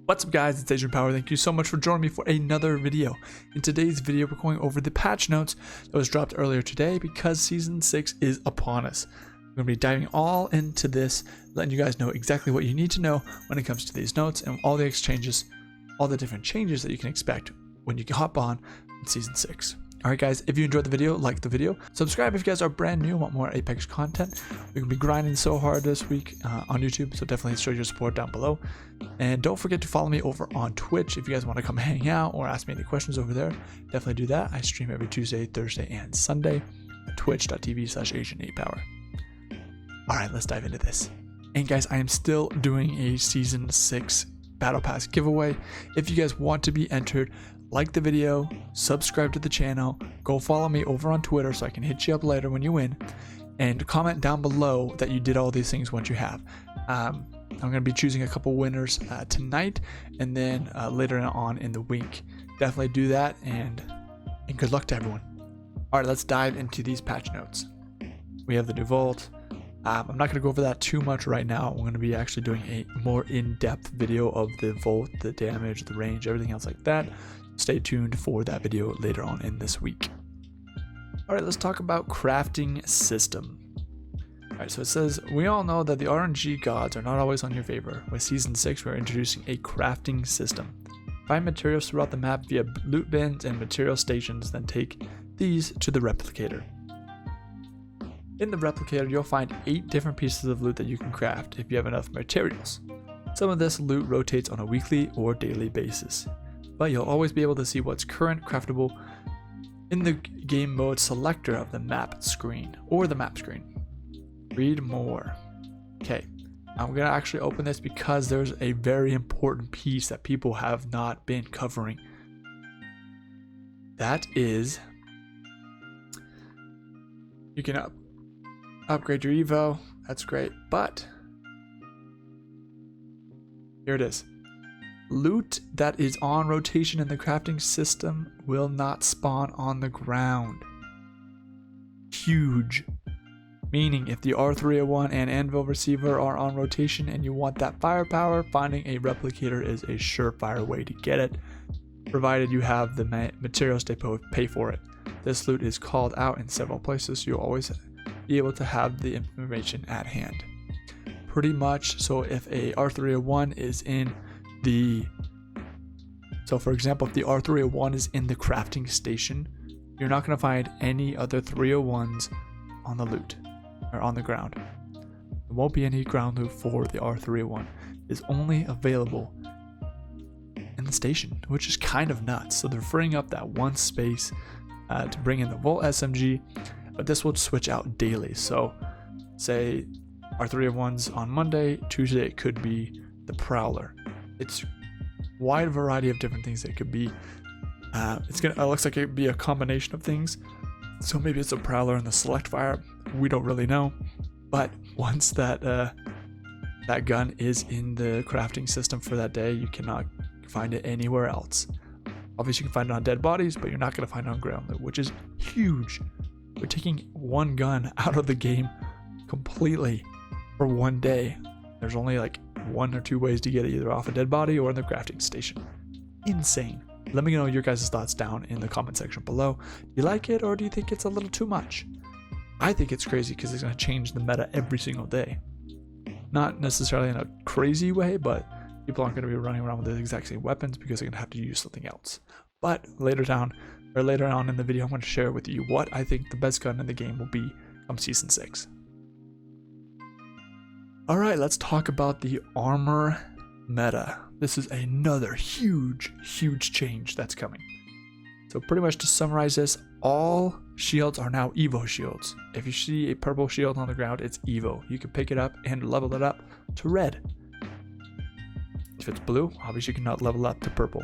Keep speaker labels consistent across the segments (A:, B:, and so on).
A: What's up guys, it's Adrian Power. Thank you so much for joining me for another video. In today's video, we're going over the patch notes that was dropped earlier today because Season 6 is upon us. We're going to be diving all into this, letting you guys know exactly what you need to know when it comes to these notes and all the exchanges, all the different changes that you can expect when you hop on in Season 6. Alright guys, if you enjoyed the video, like the video, subscribe if you guys are brand new and want more Apex content. We're going to be grinding so hard this week on YouTube, so definitely show your support down below. And don't forget to follow me over on Twitch if you guys want to come hang out or ask me any questions over there. Definitely do that. I stream every Tuesday, Thursday, and Sunday at twitch.tv/AsianApePower. Alright, let's dive into this. And guys, I am still doing a Season 6 Battle Pass giveaway. If you guys want to be entered, like the video, subscribe to the channel, go follow me over on Twitter so I can hit you up later when you win, and comment down below that you did all these things once you have. I'm going to be choosing a couple winners tonight and then later on in the week. Definitely do that, and good luck to everyone. Alright, let's dive into these patch notes. We have the new vault. I'm not going to go over that too much right now. We're going to be actually doing a more in-depth video of the vault, the damage, the range, everything else like that. Stay tuned for that video later on in this week. Alright, let's talk about crafting system. Alright, so it says, we all know that the RNG gods are not always on your favor. With Season 6, we're introducing a crafting system. Find materials throughout the map via loot bins and material stations, then take these to the replicator. In the replicator, you'll find 8 different pieces of loot that you can craft if you have enough materials. Some of this loot rotates on a weekly or daily basis, but you'll always be able to see what's current craftable in the game mode selector of the map screen or the map screen. Read more. Okay, I'm gonna actually open this because there's a very important piece that people have not been covering. That is, you can upgrade your Evo. That's great, but here it is. Loot that is on rotation in the crafting system will not spawn on the ground. Huge. Meaning if the R301 and Anvil receiver are on rotation and you want that firepower, finding a replicator is a surefire way to get it, provided you have the materials to pay for it. This loot is called out in several places, so you'll always be able to have the information at hand. Pretty much, so if a R301 is in so for example, if the R301 is in the crafting station, you're not going to find any other 301s on the loot or on the ground. There won't be any ground loot for the R301. It's only available in the station, which is kind of nuts. So they're freeing up that one space to bring in the Volt SMG, but this will switch out daily. So say R301's on Monday, Tuesday it could be the Prowler. It's wide variety of different things it could be. It looks like it could be a combination of things. So maybe it's a Prowler and the Select Fire. We don't really know. But once that that gun is in the crafting system for that day, you cannot find it anywhere else. Obviously, you can find it on dead bodies, but you're not going to find it on ground loot, which is huge. We're taking one gun out of the game completely for one day. There's only like 1 or 2 ways to get it, either off a dead body or in the crafting station. Insane. Let me know your guys' thoughts down in the comment section below. Do you like it or do you think it's a little too much? I think it's crazy because it's going to change the meta every single day. Not necessarily in a crazy way, but people aren't going to be running around with the exact same weapons because they're going to have to use something else. But later on in the video, I'm going to share with you what I think the best gun in the game will be from Season 6. Alright, let's talk about the armor meta. This is another huge change that's coming. So pretty much to summarize this, all shields are now Evo shields. If you see a purple shield on the ground, it's Evo. You can pick it up and level it up to red. If it's blue, obviously you cannot level up to purple.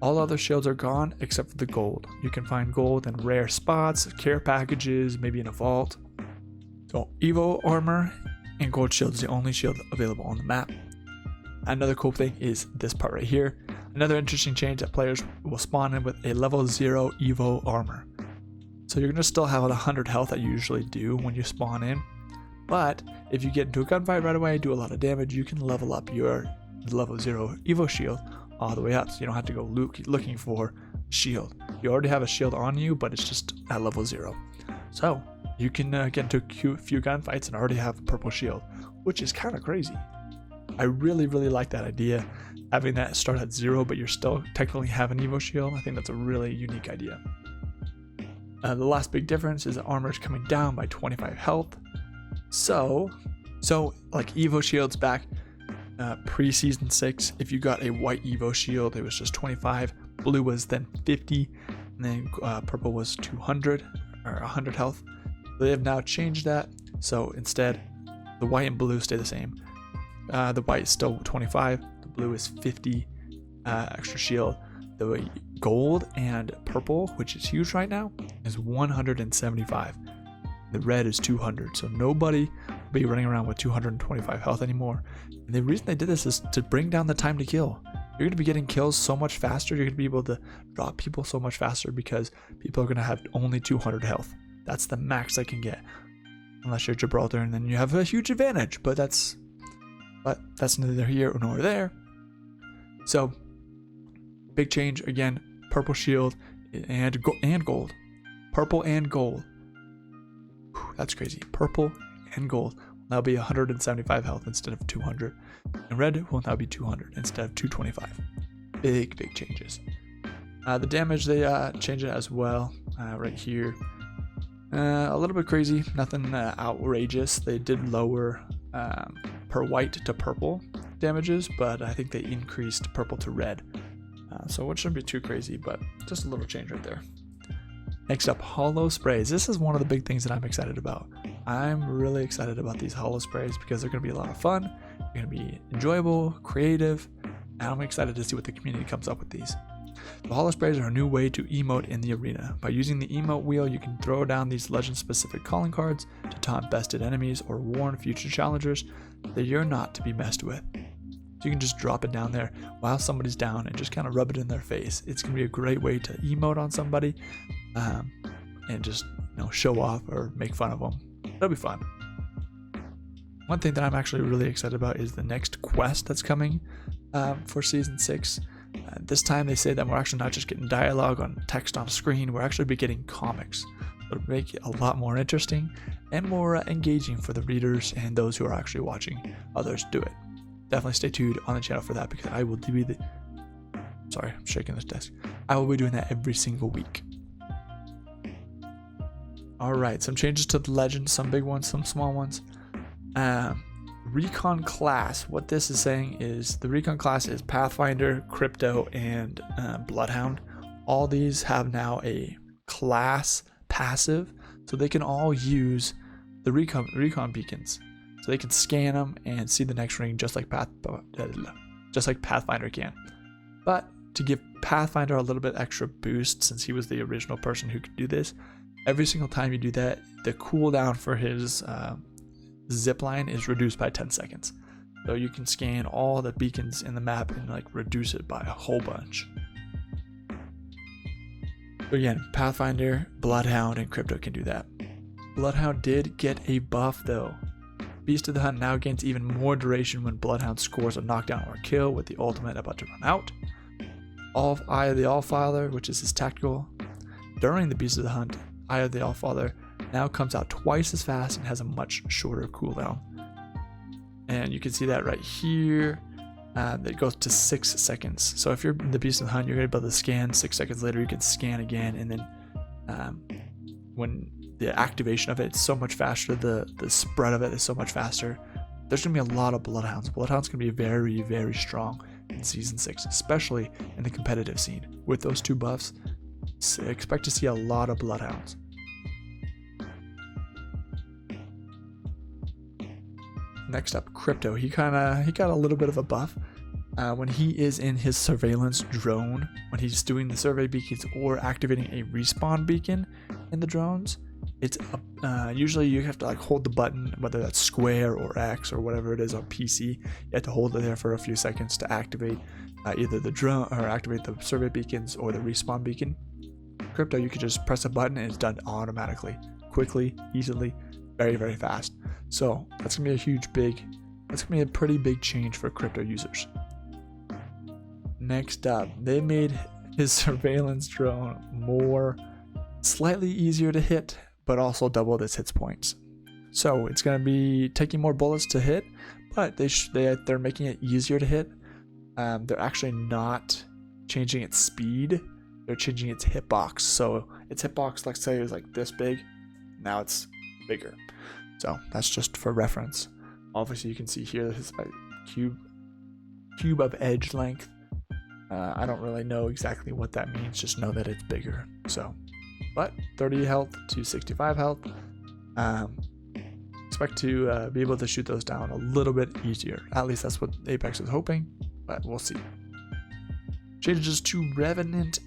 A: All other shields are gone except for the gold. You can find gold in rare spots, care packages, maybe in a vault. So Evo armor and gold shield is the only shield available on the map. Another cool thing is this part right here. Another interesting change that players will spawn in with a level 0 Evo armor. So you're going to still have 100 health that you usually do when you spawn in, but if you get into a gunfight right away, do a lot of damage, you can level up your the level 0 Evo shield all the way up, so you don't have to go looking for a shield. You already have a shield on you, but it's just at level 0. So you can get into a few gunfights and already have a purple shield, which is kind of crazy. I really like that idea, having that start at 0, but you're still technically have an Evo shield. I think that's a really unique idea. The last big difference is that armor is coming down by 25 health. So like Evo shields back pre-season 6, if you got a white Evo shield, it was just 25. Blue was then 50, and then purple was 200 or 100 health. They have now changed that, so instead the white and blue stay the same. The white is still 25, the blue is 50 extra shield. The gold and purple, which is huge right now, is 175. The red is 200, so nobody will be running around with 225 health anymore. And the reason they did this is to bring down the time to kill. You're going to be getting kills so much faster. You're going to be able to drop people so much faster because people are going to have only 200 health. That's the max they can get, unless you're Gibraltar, and then you have a huge advantage. But that's neither here nor there. So big change again: purple shield and gold, purple and gold. Whew, that's crazy. Purple and gold will now be 175 health instead of 200, and red will now be 200 instead of 225. Big changes. The damage, they change it as well right here. A little bit crazy, nothing outrageous. They did lower per white to purple damages, but I think they increased purple to red. So it shouldn't be too crazy, but just a little change right there. Next up, holo sprays. This is one of the big things that I'm excited about. I'm really excited about these holo sprays because they're going to be a lot of fun. They're going to be enjoyable, creative, and I'm excited to see what the community comes up with these. The holo sprays are a new way to emote in the arena. By using the emote wheel, you can throw down these legend-specific calling cards to taunt bested enemies or warn future challengers that you're not to be messed with. So you can just drop it down there while somebody's down and just kind of rub it in their face. It's going to be a great way to emote on somebody and just show off or make fun of them. It'll be fun. One thing that I'm actually really excited about is the next quest that's coming for Season 6. This time they say that we're actually not just getting dialogue on text on a screen, we're actually be getting comics. It'll make it a lot more interesting and more engaging for the readers and those who are actually watching others do it. Definitely stay tuned on the channel for that because I will do sorry, I'm shaking this desk. I will be doing that every single week. Alright, some changes to the legend, some big ones, some small ones. Recon class, what this is saying is the Recon class is Pathfinder, Crypto, and Bloodhound. All these have now a class passive, so they can all use the recon beacons. So they can scan them and see the next ring just like Pathfinder can. But to give Pathfinder a little bit extra boost, since he was the original person who could do this, every single time you do that, the cooldown for his zipline is reduced by 10 seconds. So you can scan all the beacons in the map and reduce it by a whole bunch. So again, Pathfinder, Bloodhound, and Crypto can do that. Bloodhound did get a buff though. Beast of the Hunt now gains even more duration when Bloodhound scores a knockdown or kill with the ultimate about to run out. Eye of the Allfather, which is his tactical, during the Beast of the Hunt, Eye of the Allfather now comes out twice as fast and has a much shorter cooldown. And you can see that right here. That goes to 6 seconds. So if you're in the Beast of the Hunt, you're going to be able to scan 6 seconds later. You can scan again, and then when the activation of it is so much faster, the spread of it is so much faster. There's going to be a lot of Bloodhounds. Bloodhounds can be very, very strong in Season 6, especially in the competitive scene. With those two buffs, expect to see a lot of Bloodhounds. Next up, Crypto. He got a little bit of a buff when he is in his surveillance drone, when he's doing the survey beacons or activating a respawn beacon in the drones. It's usually you have to hold the button, whether that's square or X or whatever it is on PC. You have to hold it there for a few seconds to activate either the drone or activate the survey beacons or the respawn beacon. Crypto, you can just press a button and it's done automatically, quickly, easily, very, very fast. So that's gonna be a pretty big change for Crypto users. Next up, they made his surveillance drone slightly easier to hit, but also doubled its hits points. So it's going to be taking more bullets to hit, but they're making it easier to hit. They're actually not changing its speed. They're changing its hitbox. So its hitbox, let's say, is like this big. Now it's bigger. So that's just for reference. Obviously, you can see here this is a cube of edge length. I don't really know exactly what that means. Just know that it's bigger. So, but 30 health to 65 health. Expect to be able to shoot those down a little bit easier. At least that's what Apex is hoping, but we'll see. Changes to Revenant,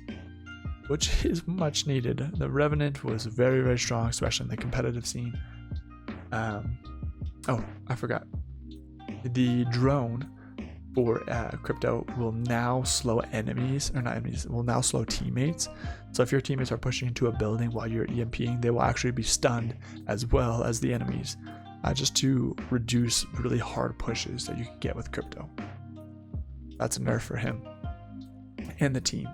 A: which is much needed. The Revenant was very, very strong, especially in the competitive scene. Oh, I forgot. The drone for Crypto will now slow enemies, or not enemies, will now slow teammates. So if your teammates are pushing into a building while you're EMPing, they will actually be stunned as well as the enemies, just to reduce really hard pushes that you can get with Crypto. That's a nerf for him and the team.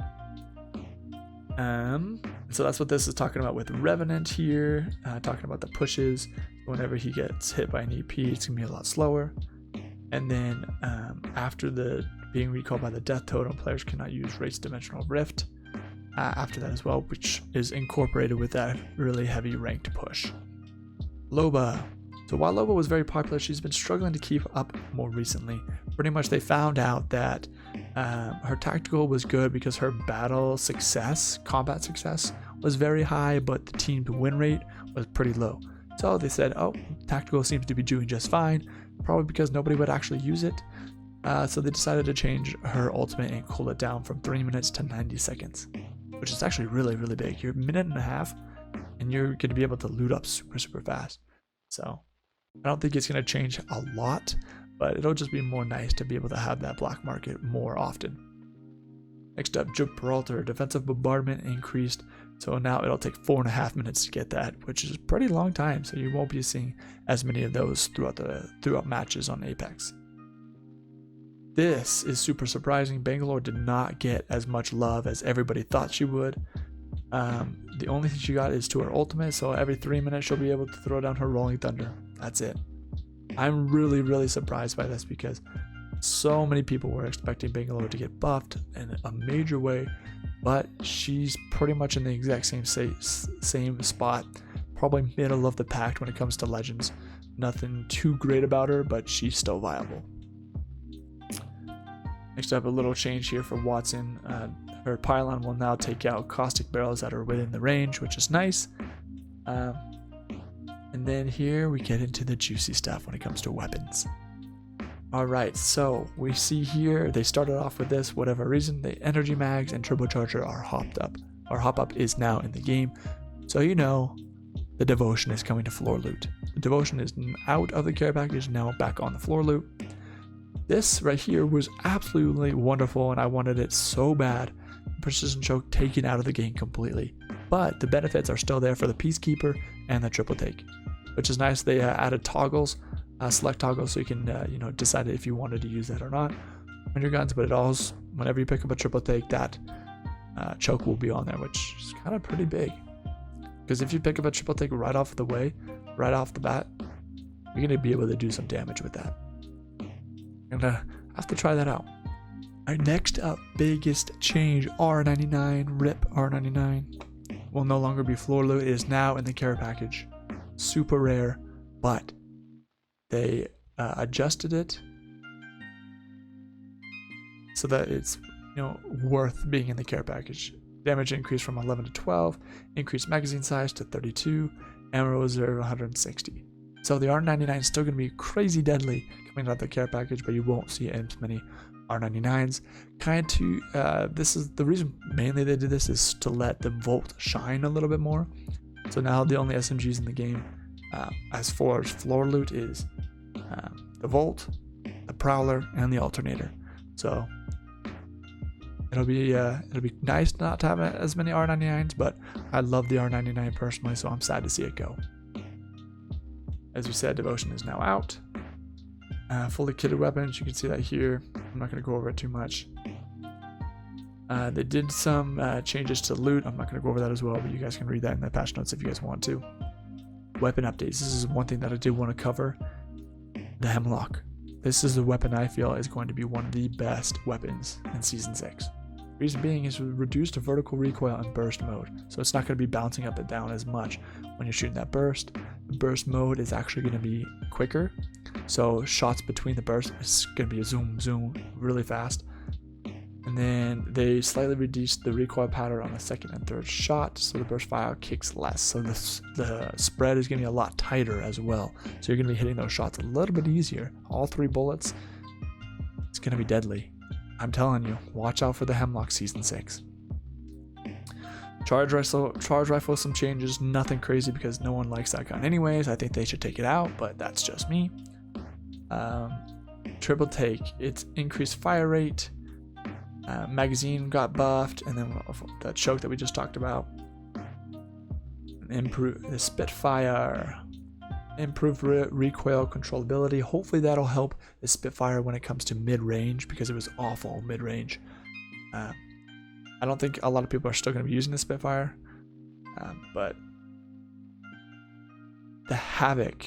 A: So that's what this is talking about with Revenant here, talking about the pushes. Whenever he gets hit by an EP, it's gonna be a lot slower. And then after the being recalled by the death totem, players cannot use Race Dimensional Rift after that as well, which is incorporated with that really heavy ranked push. Loba. So while Loba was very popular, she's been struggling to keep up more recently. Pretty much they found out that her tactical was good because her battle success, combat success, was very high, but the team's win rate was pretty low. So they said, oh, tactical seems to be doing just fine, probably because nobody would actually use it. So they decided to change her ultimate and cool it down from 3 minutes to 90 seconds, which is actually really, really big. You're a minute and a half, and you're going to be able to loot up super, super fast. So I don't think it's going to change a lot, but it'll just be more nice to be able to have that black market more often. Next up, Gibraltar. Defensive bombardment increased, so now it'll take 4.5 minutes to get that, which is a pretty long time, so you won't be seeing as many of those throughout matches on Apex. This is super surprising. Bangalore did not get as much love as everybody thought she would. The only thing she got is to her ultimate, so every 3 minutes she'll be able to throw down her Rolling Thunder. That's it. I'm really, really surprised by this because so many people were expecting Bangalore to get buffed in a major way, but she's pretty much in the exact same spot, probably middle of the pack when it comes to Legends. Nothing too great about her, but she's still viable. Next up, a little change here for Wattson. Her pylon will now take out caustic barrels that are within the range, which is nice. And then here we get into the juicy stuff when it comes to weapons. Alright, so we see here they started off with this, whatever reason, the energy mags and turbocharger are hopped up. Or hop up is now in the game. So you know the devotion is coming to floor loot. The devotion is out of the care package, now back on the floor loot. This right here was absolutely wonderful and I wanted it so bad. Precision choke taken out of the game completely. But the benefits are still there for the Peacekeeper and the triple take, which is nice. They added toggles, select toggles, so you can decide if you wanted to use that or not on your guns. But it also, whenever you pick up a triple take, that choke will be on there, which is kind of pretty big. Because if you pick up a triple take right off the bat, you're gonna be able to do some damage with that. I'm gonna have to try that out. Alright, next up, biggest change, R99, RIP R99. Will no longer be floor loot. It is now in the care package. Super rare, but they adjusted it so that it's worth being in the care package. Damage increased from 11 to 12, increased magazine size to 32, ammo reserve 160. So the R99 is still going to be crazy deadly coming out of the care package, but you won't see as many R99s. This is the reason mainly they did this is to let the Volt shine a little bit more. So now the only SMGs in the game, as far as floor loot, is the Volt, the Prowler, and the Alternator. So it'll be nice not to have as many R99s, but I love the R99 personally, so I'm sad to see it go. As we said, Devotion is now out. Fully kitted weapons, you can see that here. I'm not going to go over it too much. They did some changes to loot. I'm not going to go over that as well, but you guys can read that in the patch notes if you guys want to. Weapon updates. This is one thing that I did want to cover. The Hemlock. This is a weapon I feel is going to be one of the best weapons in Season 6. Reason being is reduced vertical recoil in burst mode, so it's not going to be bouncing up and down as much when you're shooting that burst. The burst mode is actually going to be quicker, so shots between the bursts is going to be a zoom zoom really fast. And then they slightly reduced the recoil pattern on the second and third shot, so the burst fire kicks less, so the spread is going to be a lot tighter as well, so you're going to be hitting those shots a little bit easier. All 3 bullets, it's going to be deadly. I'm telling you, watch out for the Hemlock Season 6. Charge rifle, some changes, nothing crazy because no one likes that gun anyways. I think they should take it out, but that's just me. Triple take, it's increased fire rate. Magazine got buffed, and then the choke that we just talked about. Improve the Spitfire. Improved recoil controllability. Hopefully that'll help the Spitfire when it comes to mid-range, because it was awful mid-range. I don't think a lot of people are still going to be using the Spitfire, but the Havoc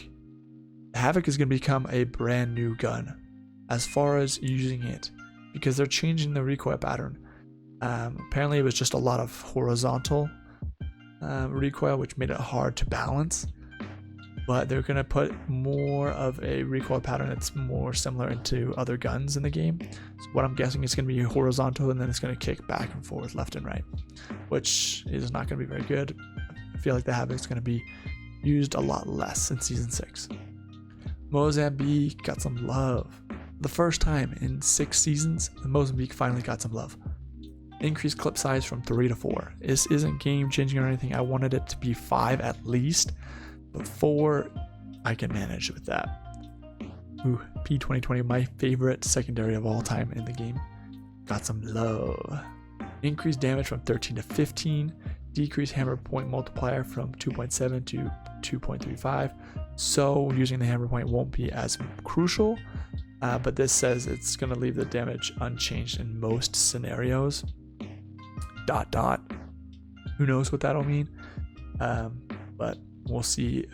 A: is going to become a brand new gun as far as using it, because they're changing the recoil pattern. Apparently it was just a lot of horizontal recoil, which made it hard to balance. But they're going to put more of a recoil pattern that's more similar into other guns in the game. So what I'm guessing is going to be horizontal, and then it's going to kick back and forth, left and right, which is not going to be very good. I feel like the Havoc's going to be used a lot less in Season 6. Mozambique got some love. The first time in 6 seasons, the Mozambique finally got some love. Increased clip size from 3 to 4. This isn't game changing or anything. I wanted it to be 5 at least. But 4, I can manage with that. Ooh, P2020, my favorite secondary of all time in the game. Got some love. Increased damage from 13 to 15. Decreased hammer point multiplier from 2.7 to 2.35. So using the hammer point won't be as crucial. But this says it's going to leave the damage unchanged in most scenarios. ... Who knows what that'll mean? But we'll see.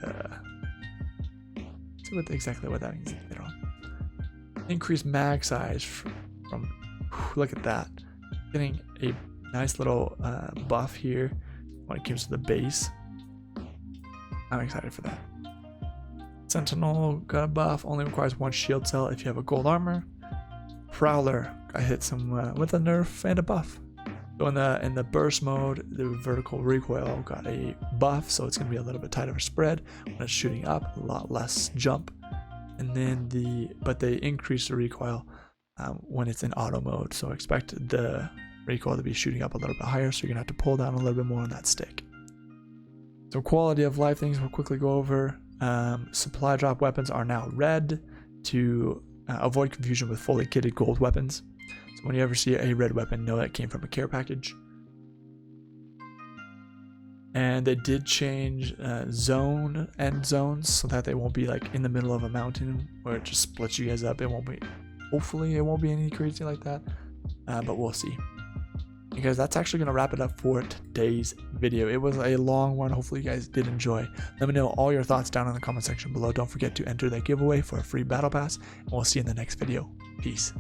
A: Exactly what that means later on. Increased mag size from look at that. Getting a nice little buff here when it comes to the base. I'm excited for that. Sentinel got a buff. Only requires 1 shield cell if you have a gold armor. Prowler got hit some with a nerf and a buff. So in the burst mode, the vertical recoil got a buff, so it's going to be a little bit tighter spread when it's shooting up, a lot less jump. And then but they increase the recoil when it's in auto mode, so expect the recoil to be shooting up a little bit higher, so you're going to have to pull down a little bit more on that stick. So quality of life things we'll quickly go over. Supply drop weapons are now red to avoid confusion with fully kitted gold weapons. So when you ever see a red weapon, know that it came from a care package. And they did change end zones so that they won't be like in the middle of a mountain where it just splits you guys up. It won't be, hopefully it won't be any crazy like that, but we'll see. Because that's actually going to wrap it up for today's video. It was a long one. Hopefully you guys did enjoy. Let me know all your thoughts down in the comment section below. Don't forget to enter that giveaway for a free battle pass, and we'll see you in the next video. Peace.